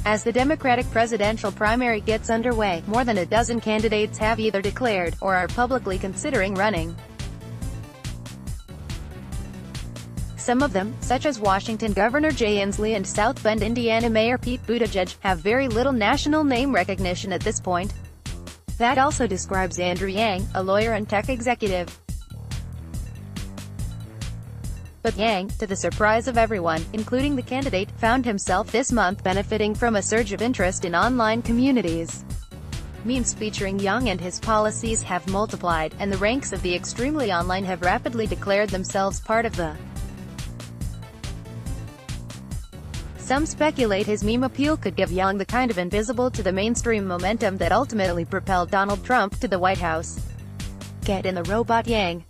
As the Democratic presidential primary gets underway, more than a dozen candidates have either declared, or are publicly considering running. Some of them, such as Washington Governor Jay Inslee and South Bend, Indiana Mayor Pete Buttigieg, have very little national name recognition at this point. That also describes Andrew Yang, a lawyer and tech executive. But Yang, to the surprise of everyone, including the candidate, found himself this month benefiting from a surge of interest in online communities. Memes featuring Yang and his policies have multiplied, and the ranks of the extremely online have rapidly declared themselves part of the. Some speculate his meme appeal could give Yang the kind of invisible to the mainstream momentum that ultimately propelled Donald Trump to the White House. Get in the robot Yang.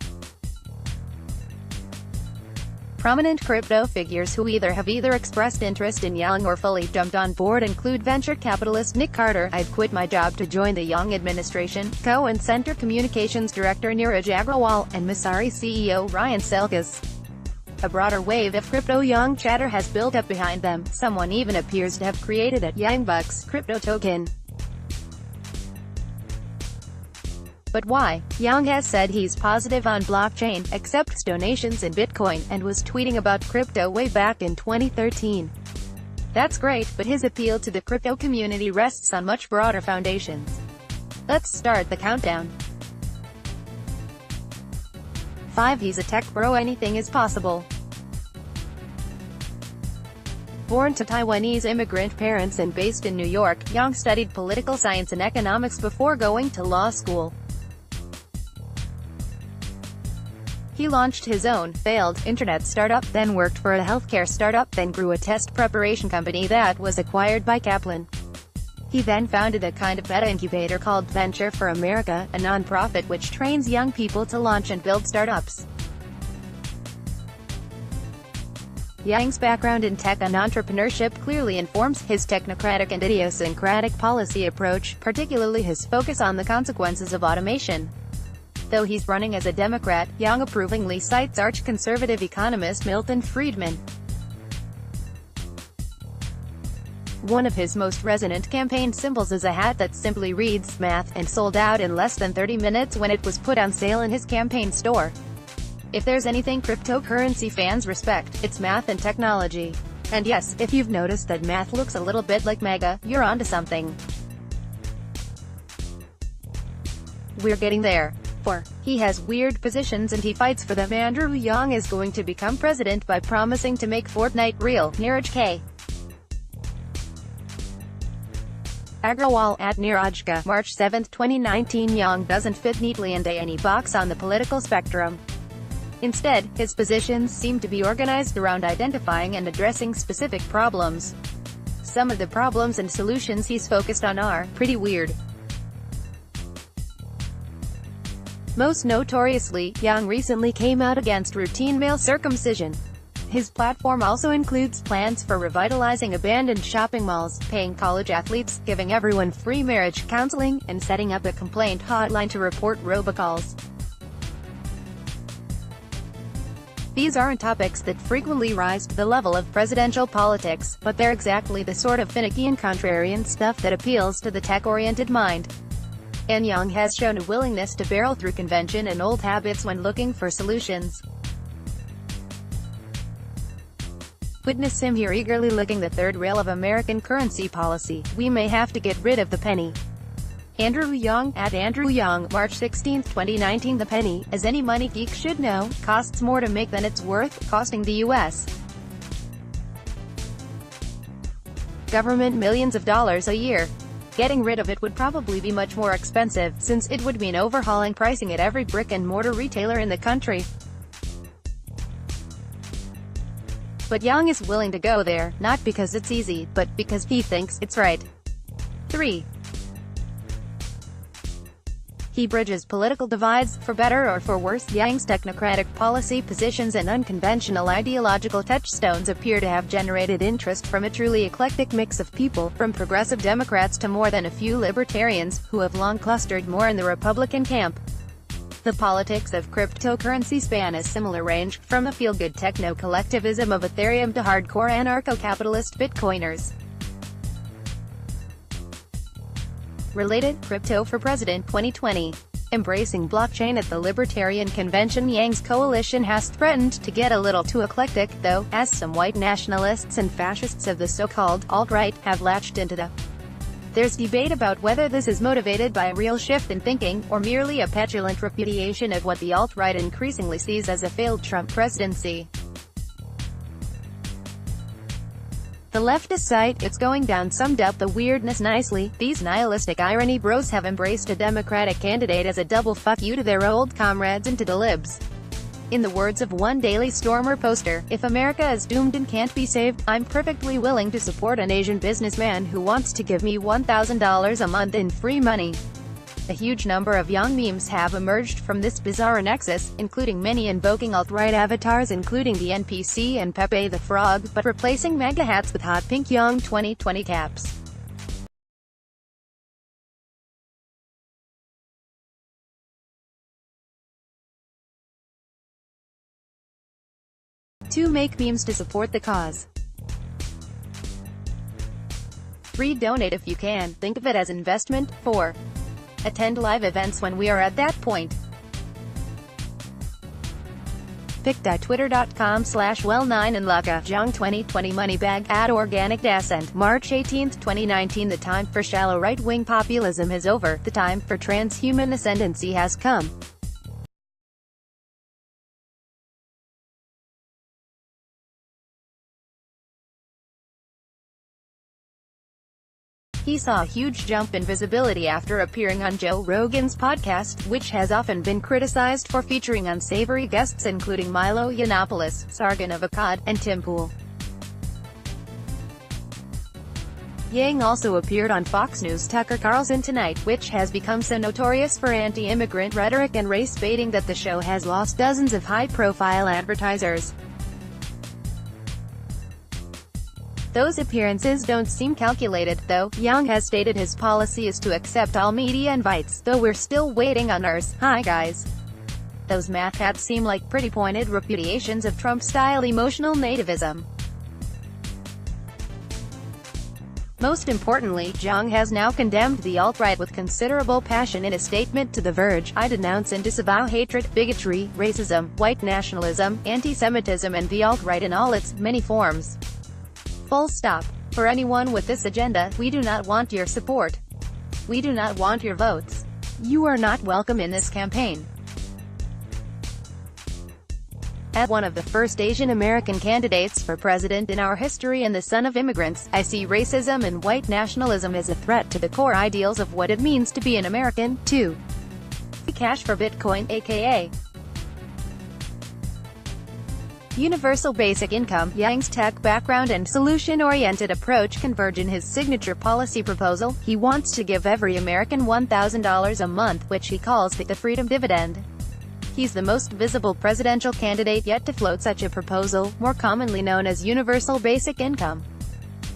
Prominent crypto figures who have either expressed interest in Yang or fully jumped on board include venture capitalist Nick Carter, "I'd quit my job to join the Yang administration," Cohen Center Communications Director Neeraj Agrawal, and Masari CEO Ryan Selkis. A broader wave of crypto Yang chatter has built up behind them. Someone even appears to have created a Yang Bucks crypto token. But why? Yang has said he's positive on blockchain, accepts donations in Bitcoin, and was tweeting about crypto way back in 2013. That's great, but his appeal to the crypto community rests on much broader foundations. Let's start the countdown. 5. He's a tech bro. Anything is possible. Born to Taiwanese immigrant parents and based in New York, Yang studied political science and economics before going to law school. He launched his own, failed, internet startup, then worked for a healthcare startup, then grew a test preparation company that was acquired by Kaplan. He then founded a kind of beta incubator called Venture for America, a nonprofit which trains young people to launch and build startups. Yang's background in tech and entrepreneurship clearly informs his technocratic and idiosyncratic policy approach, particularly his focus on the consequences of automation. Though he's running as a Democrat, Yang approvingly cites arch-conservative economist Milton Friedman. One of his most resonant campaign symbols is a hat that simply reads, "Math," and sold out in less than 30 minutes when it was put on sale in his campaign store. If there's anything cryptocurrency fans respect, it's math and technology. And yes, if you've noticed that math looks a little bit like MAGA, you're onto something. We're getting there. 4. He has weird positions and he fights for them. Andrew Yang is going to become president by promising to make Fortnite real. Neeraj K. Agrawal, at Neerajka, March 7, 2019. Yang doesn't fit neatly into any box on the political spectrum. Instead, his positions seem to be organized around identifying and addressing specific problems. Some of the problems and solutions he's focused on are pretty weird. Most notoriously, Yang recently came out against routine male circumcision. His platform also includes plans for revitalizing abandoned shopping malls, paying college athletes, giving everyone free marriage counseling, and setting up a complaint hotline to report robocalls. These aren't topics that frequently rise to the level of presidential politics, but they're exactly the sort of finicky and contrarian stuff that appeals to the tech-oriented mind. And Yang has shown a willingness to barrel through convention and old habits when looking for solutions. Witness him here eagerly licking the third rail of American currency policy. We may have to get rid of the penny. Andrew Yang, at Andrew Yang, March 16, 2019. The penny, as any money geek should know, costs more to make than it's worth, costing the U.S. government millions of dollars a year. Getting rid of it would probably be much more expensive, since it would mean overhauling pricing at every brick-and-mortar retailer in the country. But Yang is willing to go there, not because it's easy, but because he thinks it's right. 3. He bridges political divides, for better or for worse. Yang's technocratic policy positions and unconventional ideological touchstones appear to have generated interest from a truly eclectic mix of people, from progressive Democrats to more than a few libertarians, who have long clustered more in the Republican camp. The politics of cryptocurrency span a similar range, from the feel-good techno-collectivism of Ethereum to hardcore anarcho-capitalist Bitcoiners. Related, Crypto for President 2020. Embracing blockchain at the Libertarian Convention. Yang's coalition has threatened to get a little too eclectic, though, as some white nationalists and fascists of the so-called alt-right have latched into the. There's debate about whether this is motivated by a real shift in thinking, or merely a petulant repudiation of what the alt-right increasingly sees as a failed Trump presidency. The leftist site It's Going Down summed up the weirdness nicely. These nihilistic irony bros have embraced a Democratic candidate as a double fuck you to their old comrades and to the libs. In the words of one Daily Stormer poster, if America is doomed and can't be saved, I'm perfectly willing to support an Asian businessman who wants to give me $1,000 a month in free money. A huge number of young memes have emerged from this bizarre nexus, including many invoking alt-right avatars including the NPC and Pepe the Frog, but replacing MAGA hats with hot pink Young 2020 caps. To make memes to support the cause. 3. Donate if you can. Think of it as investment. 4. Attend live events when we are at that point. pic.twitter.com/well9andlaka Young 2020 Moneybag @organic Dascent March 18, 2019. The time for shallow right-wing populism is over. The time for transhuman ascendancy has come. He saw a huge jump in visibility after appearing on Joe Rogan's podcast, which has often been criticized for featuring unsavory guests including Milo Yiannopoulos, Sargon of Akkad, and Tim Pool. Yang also appeared on Fox News' Tucker Carlson Tonight, which has become so notorious for anti-immigrant rhetoric and race-baiting that the show has lost dozens of high-profile advertisers. Those appearances don't seem calculated, though. Yang has stated his policy is to accept all media invites, though we're still waiting on ours. Hi guys. Those math hats seem like pretty pointed repudiations of Trump-style emotional nativism. Most importantly, Yang has now condemned the alt-right with considerable passion in a statement to The Verge. I denounce and disavow hatred, bigotry, racism, white nationalism, anti-Semitism and the alt-right in all its many forms. Full stop. For anyone with this agenda, we do not want your support. We do not want your votes. You are not welcome in this campaign. As one of the first Asian American candidates for president in our history and the son of immigrants, I see racism and white nationalism as a threat to the core ideals of what it means to be an American. 2. Cash for Bitcoin, aka Universal Basic Income. Yang's tech background and solution-oriented approach converge in his signature policy proposal. He wants to give every American $1,000 a month, which he calls the Freedom Dividend. He's the most visible presidential candidate yet to float such a proposal, more commonly known as Universal Basic Income.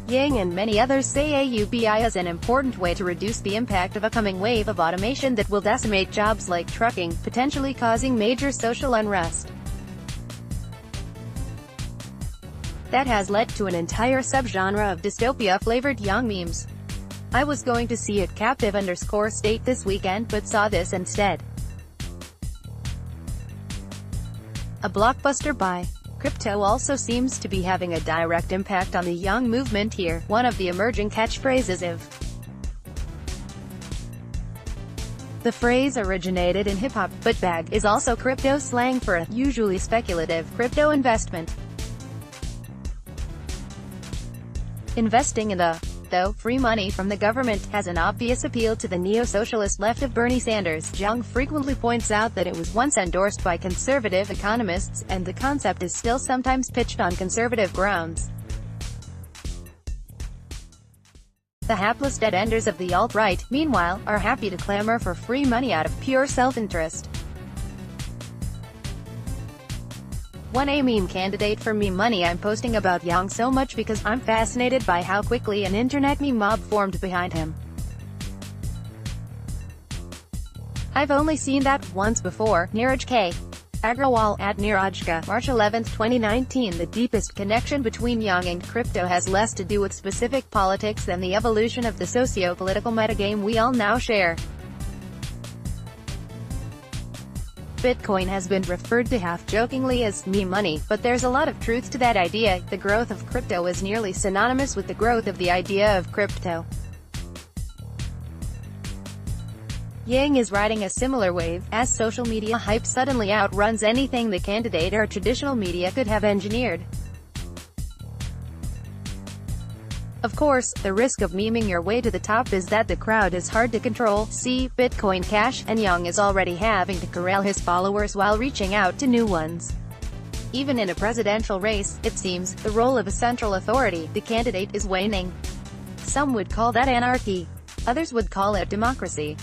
Yang and many others say AUBI is an important way to reduce the impact of a coming wave of automation that will decimate jobs like trucking, potentially causing major social unrest. That has led to an entire subgenre of dystopia-flavored Yang memes. I was going to see it captive_state this weekend but saw this instead. A blockbuster buy. Crypto also seems to be having a direct impact on the Yang movement here. One of the emerging catchphrases of the phrase originated in hip-hop, but bag is also crypto slang for a, usually speculative, crypto investment. Investing in though free money from the government, has an obvious appeal to the neo-socialist left of Bernie Sanders. Yang frequently points out that it was once endorsed by conservative economists, and the concept is still sometimes pitched on conservative grounds. The hapless dead-enders of the alt-right, meanwhile, are happy to clamor for free money out of pure self-interest. One a meme candidate for meme money. I'm posting about Yang so much because I'm fascinated by how quickly an internet meme mob formed behind him. I've only seen that once before. Neeraj K. Agrawal, at Nirajka, March 11, 2019. The deepest connection between Yang and crypto has less to do with specific politics than the evolution of the socio-political metagame we all now share. Bitcoin has been referred to half-jokingly as meme money, but there's a lot of truth to that idea. The growth of crypto is nearly synonymous with the growth of the idea of crypto. Yang is riding a similar wave, as social media hype suddenly outruns anything the candidate or traditional media could have engineered. Of course, the risk of memeing your way to the top is that the crowd is hard to control. See Bitcoin Cash, and Yang is already having to corral his followers while reaching out to new ones. Even in a presidential race, it seems, the role of a central authority, the candidate, is waning. Some would call that anarchy. Others would call it democracy.